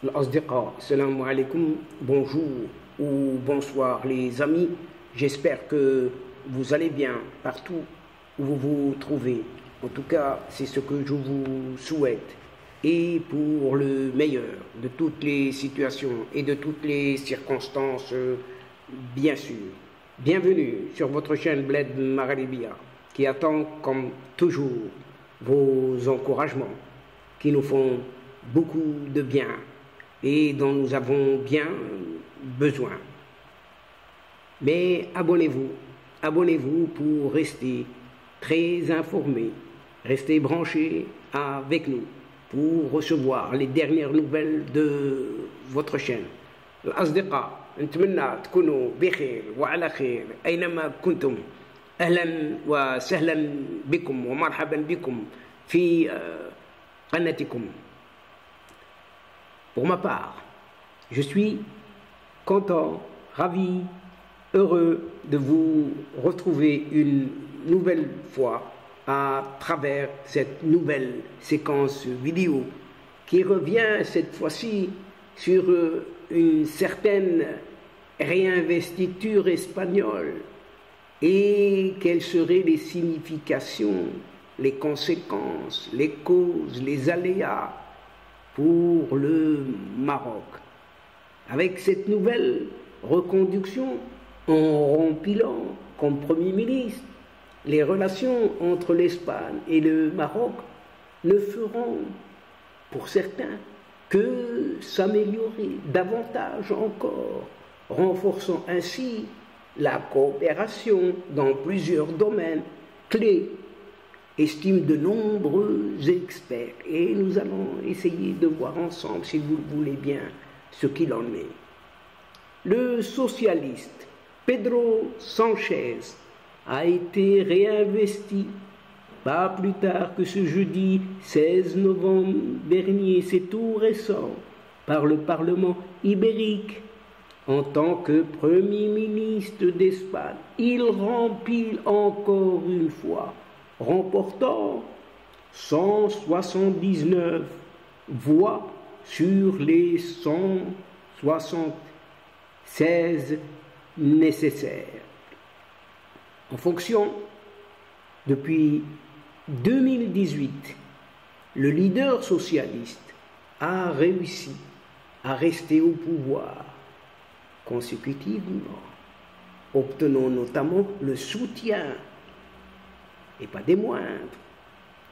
L'Asdiqa, salam alaikum, bonjour ou bonsoir les amis. J'espère que vous allez bien partout où vous vous trouvez. En tout cas, c'est ce que je vous souhaite. Et pour le meilleur de toutes les situations et de toutes les circonstances, bien sûr. Bienvenue sur votre chaîne Bled Maghribia qui attend comme toujours vos encouragements qui nous font beaucoup de bien et dont nous avons bien besoin. Mais abonnez-vous pour rester très informés, restez branchés avec nous pour recevoir les dernières nouvelles de votre chaîne. الأصدقاء نتمنى تكونوا بخير وعلى خير أينما كنتم. أهلا وسهلا بكم ومرحبا بكم في قناتكم. Pour ma part, je suis content, ravi, heureux de vous retrouver une nouvelle fois à travers cette nouvelle séquence vidéo qui revient cette fois-ci sur une certaine réinvestiture espagnole et quelles seraient les significations, les conséquences, les causes, les aléas pour le Maroc. Avec cette nouvelle reconduction, en rempilant comme Premier ministre, les relations entre l'Espagne et le Maroc ne feront, pour certains, que s'améliorer davantage encore, renforçant ainsi la coopération dans plusieurs domaines clés, estiment de nombreux experts. Et nous allons essayer de voir ensemble, si vous le voulez bien, ce qu'il en est. Le socialiste Pedro Sánchez a été réinvesti pas plus tard que ce jeudi 16 novembre dernier, c'est tout récent, par le Parlement ibérique en tant que Premier ministre d'Espagne. Il remplit encore une fois, remportant 179 voix sur les 176 nécessaires. En fonction, depuis 2018, le leader socialiste a réussi à rester au pouvoir consécutivement, obtenant notamment le soutien, et pas des moindres,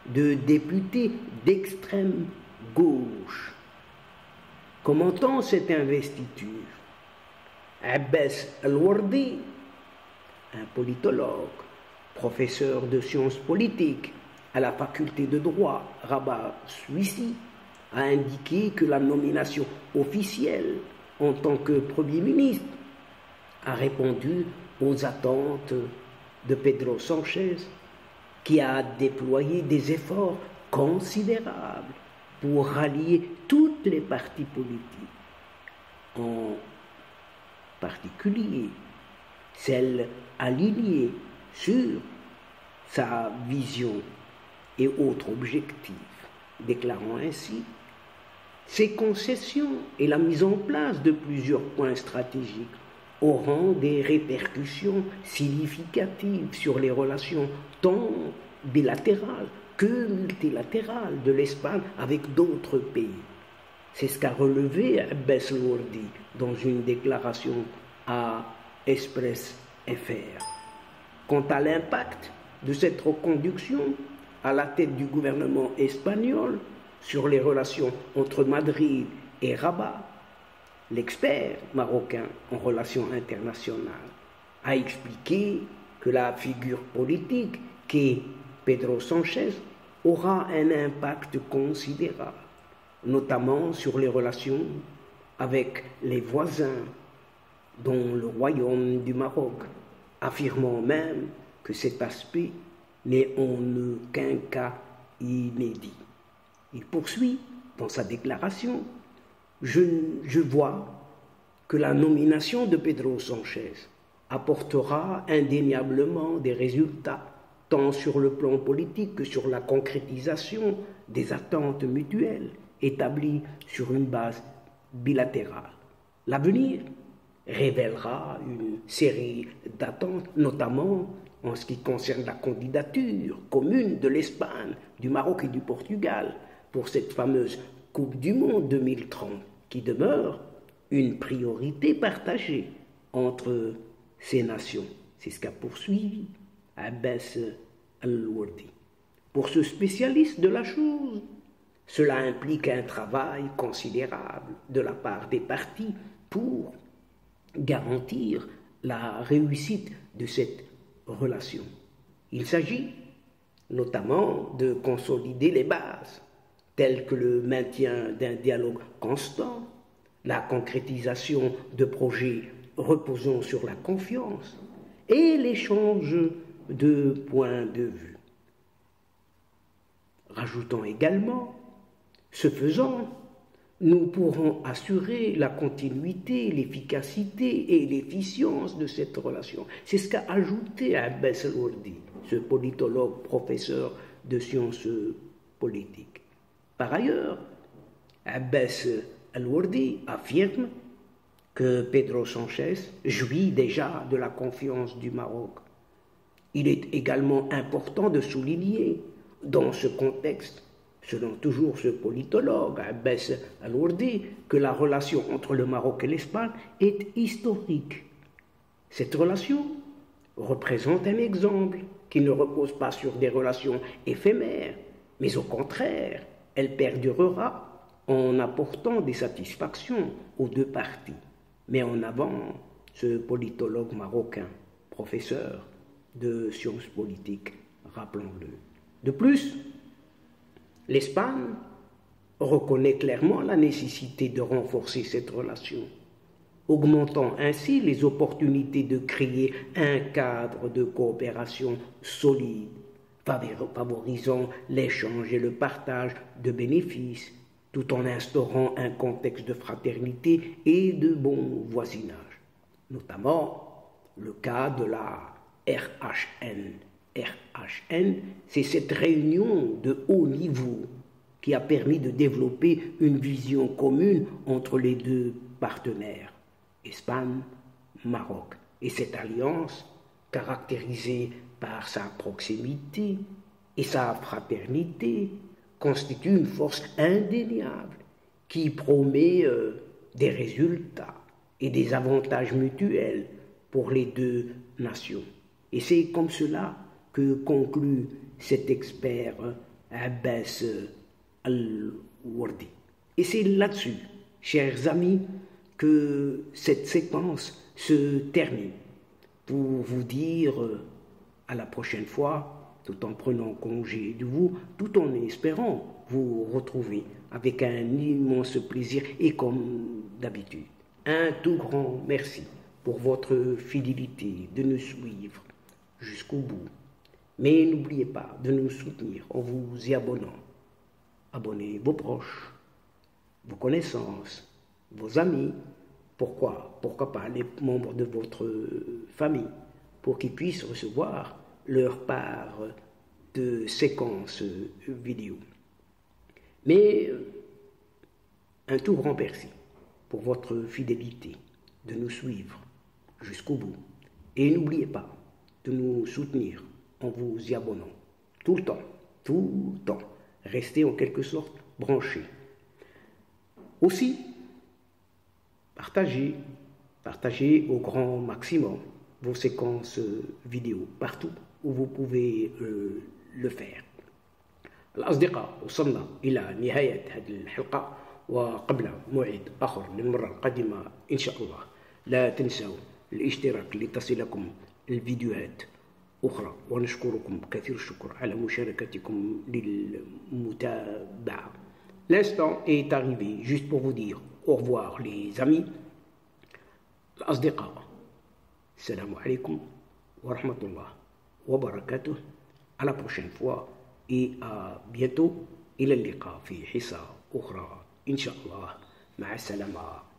de députés d'extrême gauche. Commentant cette investiture, Abbas Al-Wardi, un politologue, professeur de sciences politiques à la faculté de droit Rabat-Suissi, a indiqué que la nomination officielle en tant que Premier ministre a répondu aux attentes de Pedro Sánchez, qui a déployé des efforts considérables pour rallier toutes les partis politiques, en particulier celles alignées sur sa vision et autres objectifs, déclarant ainsi: ces concessions et la mise en place de plusieurs points stratégiques auront des répercussions significatives sur les relations tant bilatérales que multilatérales de l'Espagne avec d'autres pays. C'est ce qu'a relevé Abbas Al-Wardi dans une déclaration à Express FR. Quant à l'impact de cette reconduction à la tête du gouvernement espagnol sur les relations entre Madrid et Rabat, l'expert marocain en relations internationales a expliqué que la figure politique qu'est Pedro Sánchez aura un impact considérable, notamment sur les relations avec les voisins, dont le Royaume du Maroc, affirmant même que cet aspect n'est en aucun cas inédit. Il poursuit dans sa déclaration: je vois que la nomination de Pedro Sánchez apportera indéniablement des résultats, tant sur le plan politique que sur la concrétisation des attentes mutuelles établies sur une base bilatérale. L'avenir révélera une série d'attentes, notamment en ce qui concerne la candidature commune de l'Espagne, du Maroc et du Portugal pour cette fameuse Coupe du Monde 2030, qui demeure une priorité partagée entre ces nations. C'est ce qu'a poursuivi Abbas Al-Wardi. Pour ce spécialiste de la chose, cela implique un travail considérable de la part des parties pour garantir la réussite de cette relation. Il s'agit notamment de consolider les bases, telles que le maintien d'un dialogue constant, la concrétisation de projets reposant sur la confiance et l'échange de points de vue. Rajoutons également, ce faisant, nous pourrons assurer la continuité, l'efficacité et l'efficience de cette relation. C'est ce qu'a ajouté Abbas Al-Wardi, ce politologue, professeur de sciences politiques. Par ailleurs, Abbas Al-Wardi affirme que Pedro Sánchez jouit déjà de la confiance du Maroc. Il est également important de souligner, dans ce contexte, selon toujours ce politologue, Abbas Al-Wardi, que la relation entre le Maroc et l'Espagne est historique. Cette relation représente un exemple qui ne repose pas sur des relations éphémères, mais au contraire, elle perdurera en apportant des satisfactions aux deux parties. Mais en avant, ce politologue marocain, professeur de sciences politiques, rappelons-le. De plus, l'Espagne reconnaît clairement la nécessité de renforcer cette relation, augmentant ainsi les opportunités de créer un cadre de coopération solide, favorisant l'échange et le partage de bénéfices, tout en instaurant un contexte de fraternité et de bon voisinage, notamment le cas de la RHN. RHN, c'est cette réunion de haut niveau qui a permis de développer une vision commune entre les deux partenaires, Espagne, Maroc. Et cette alliance, caractérisée par sa proximité et sa fraternité, constitue une force indéniable qui promet des résultats et des avantages mutuels pour les deux nations. Et c'est comme cela que conclut cet expert Abbas Al-Wardi. Et c'est là-dessus, chers amis, que cette séquence se termine, pour vous dire à la prochaine fois, tout en prenant congé de vous, tout en espérant vous retrouver avec un immense plaisir et comme d'habitude. Un tout grand merci pour votre fidélité de nous suivre jusqu'au bout. Mais n'oubliez pas de nous soutenir en vous y abonnant. Abonnez vos proches, vos connaissances, vos amis. Pourquoi pas les membres de votre famille, pour qu'ils puissent recevoir leur part de séquences vidéo. Mais un tout grand merci pour votre fidélité de nous suivre jusqu'au bout. Et n'oubliez pas de nous soutenir en vous y abonnant. Tout le temps. Restez en quelque sorte branchés. Aussi, partagez au grand maximum vos séquences vidéo partout où vous pouvez le faire. الأصدقاء وصلنا إلى نهاية هذه الحلقة، وقبل موعد آخر للمرة القادمة إن شاء الله لا تنسوا الاشتراك لتصلكم الفيديوهات أخرى، ونشكركم كثير الشكر على مشاركتكم للمتابعة. L'instant est arrivé juste pour vous dire au revoir les amis. الأصدقاء السلام عليكم ورحمة الله وبركاته. À la prochaine fois et à bientôt. إلى اللقاء في حصة أخرى إن شاء الله. مع السلامة.